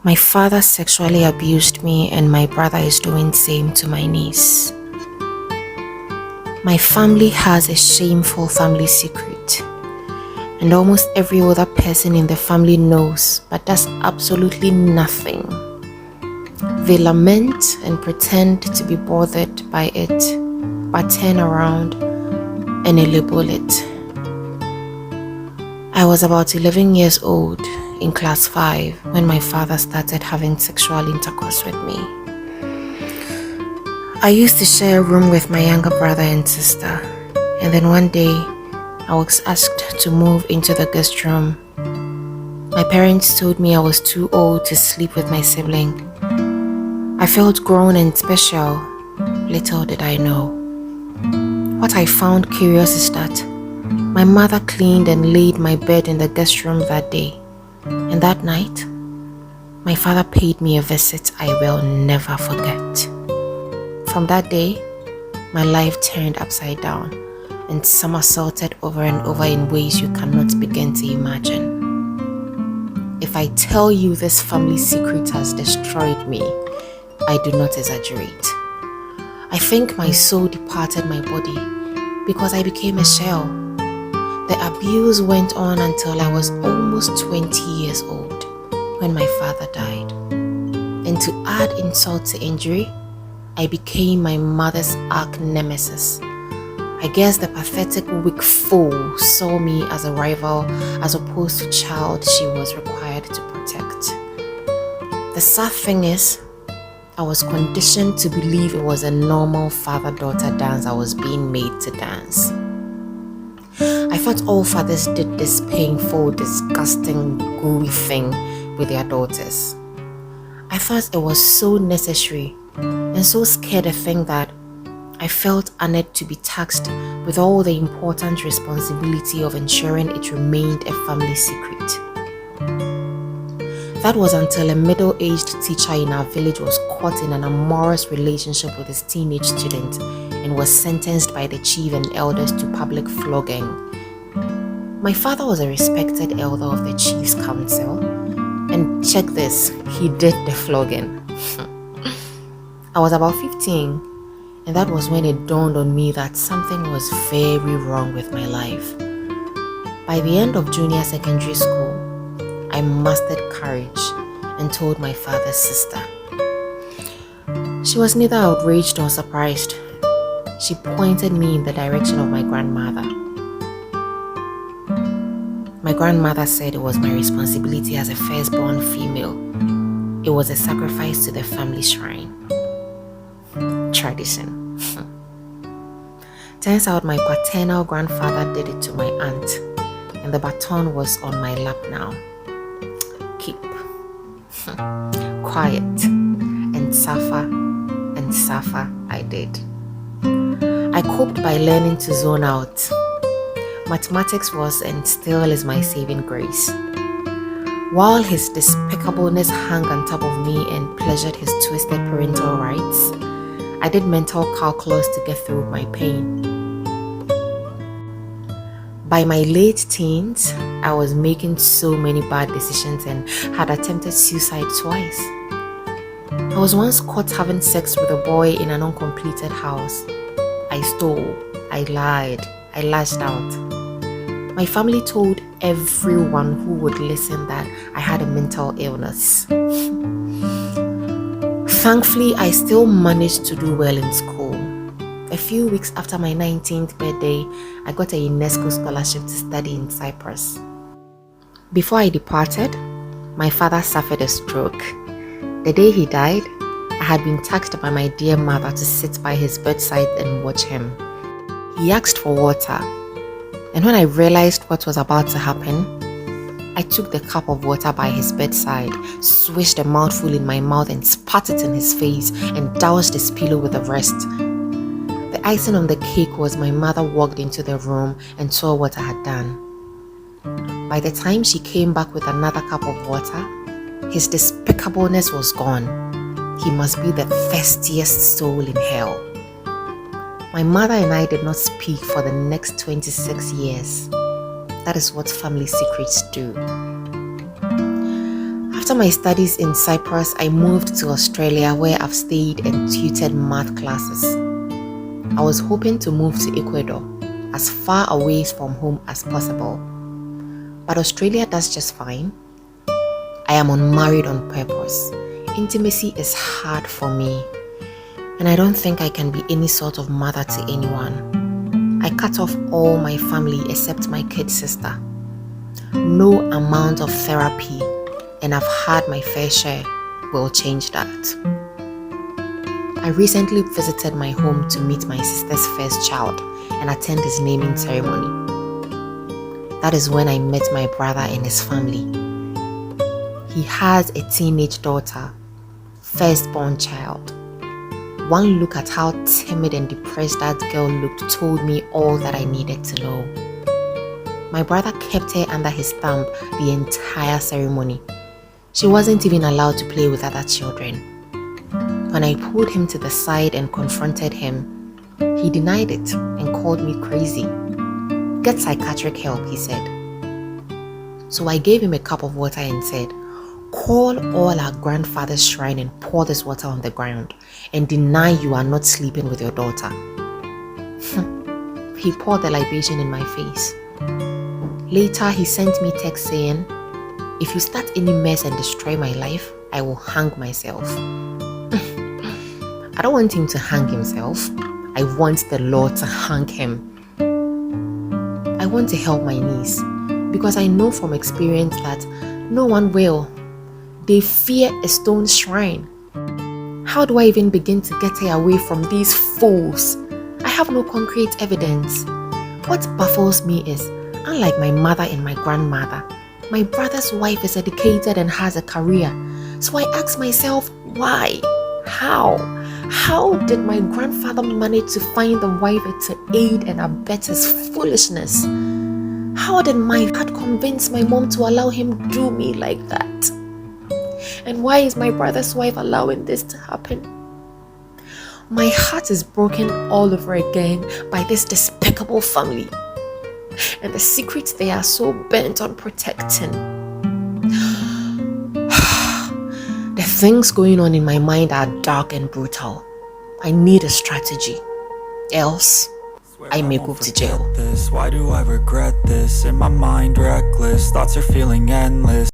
My father sexually abused me and my brother is doing same to my niece. My family has a shameful family secret, and almost every other person in the family knows, but does absolutely nothing. They lament and pretend to be bothered by it, but turn around and label it. I was about 11 years old in class 5 when my father started having sexual intercourse with me. I used to share a room with my younger brother and sister, and then one day I was asked to move into the guest room. My parents told me I was too old to sleep with my sibling. I felt grown and special. Little did I know. What I found curious is that my mother cleaned and laid my bed in the guest room that day. And that night, my father paid me a visit I will never forget. From that day, my life turned upside down and somersaulted over and over in ways you cannot begin to imagine. If I tell you this family secret has destroyed me, I do not exaggerate. I think my soul departed my body because I became a shell. The abuse went on until I was almost 20 years old when my father died. And to add insult to injury, I became my mother's arch nemesis. I guess the pathetic weak fool saw me as a rival as opposed to child she was required to protect. The sad thing is, I was conditioned to believe it was a normal father-daughter dance I was being made to dance. I thought all fathers did this painful, disgusting, gooey thing with their daughters. I thought it was so necessary and so scared a thing that I felt honored to be tasked with all the important responsibility of ensuring it remained a family secret. That was until a middle-aged teacher in our village was caught in an amorous relationship with his teenage student and was sentenced by the chief and elders to public flogging. My father was a respected elder of the chief's council, and check this, he did the flogging. I was about 15, and that was when it dawned on me that something was very wrong with my life. By the end of junior secondary school, I mustered courage and told my father's sister. She was neither outraged or surprised. She pointed me in the direction of my grandmother. My grandmother said it was my responsibility as a firstborn female. It was a sacrifice to the family shrine. Tradition. Turns out my paternal grandfather did it to my aunt, and the baton was on my lap now. Keep quiet and suffer I did. I coped by learning to zone out. Mathematics was and still is my saving grace. While his despicableness hung on top of me and pleasured his twisted parental rights, I did mental calculus to get through my pain. By my late teens, I was making so many bad decisions and had attempted suicide twice. I was once caught having sex with a boy in an uncompleted house. I stole, I lied, I lashed out. My family told everyone who would listen that I had a mental illness. Thankfully, I still managed to do well in school. A few weeks after my 19th birthday, I got a UNESCO scholarship to study in Cyprus. Before I departed, my father suffered a stroke. The day he died, I had been tasked by my dear mother to sit by his bedside and watch him. He asked for water, and when I realized what was about to happen, I took the cup of water by his bedside, swished a mouthful in my mouth and spat it in his face and doused his pillow with the rest. The icing on the cake was my mother walked into the room and saw what I had done. By the time she came back with another cup of water, his despicableness was gone. He must be the thirstiest soul in hell. My mother and I did not speak for the next 26 years. That is what family secrets do. After my studies in Cyprus, I moved to Australia where I've stayed and tutored math classes. I was hoping to move to Ecuador, as far away from home as possible. But Australia does just fine. I am unmarried on purpose. Intimacy is hard for me, and I don't think I can be any sort of mother to anyone. I cut off all my family except my kid sister. No amount of therapy, and I've had my fair share, will change that. I recently visited my home to meet my sister's first child and attend his naming ceremony. That is when I met my brother and his family. He has a teenage daughter, firstborn child. One look at how timid and depressed that girl looked told me all that I needed to know. My brother kept her under his thumb the entire ceremony. She wasn't even allowed to play with other children. When I pulled him to the side and confronted him, he denied it and called me crazy. "Get psychiatric help," he said. So I gave him a cup of water and said, "Call all our grandfather's shrine and pour this water on the ground and deny you are not sleeping with your daughter." He poured the libation in my face. Later, he sent me text saying, "If you start any mess and destroy my life, I will hang myself." I don't want him to hang himself. I want the Lord to hang him. I want to help my niece because I know from experience that no one will. They fear a stone shrine. How do I even begin to get her away from these fools? I have no concrete evidence. What baffles me is, unlike my mother and my grandmother, my brother's wife is educated and has a career. So I ask myself, why? How did my grandfather manage to find the wife to aid and abet his foolishness? How did my dad convince my mom to allow him do me like that? And why is my brother's wife allowing this to happen? My heart is broken all over again by this despicable family and the secrets they are so bent on protecting. The things going on in my mind are dark and brutal. I need a strategy, else I may go to jail. Why do I regret this? In my mind reckless, thoughts are feeling endless.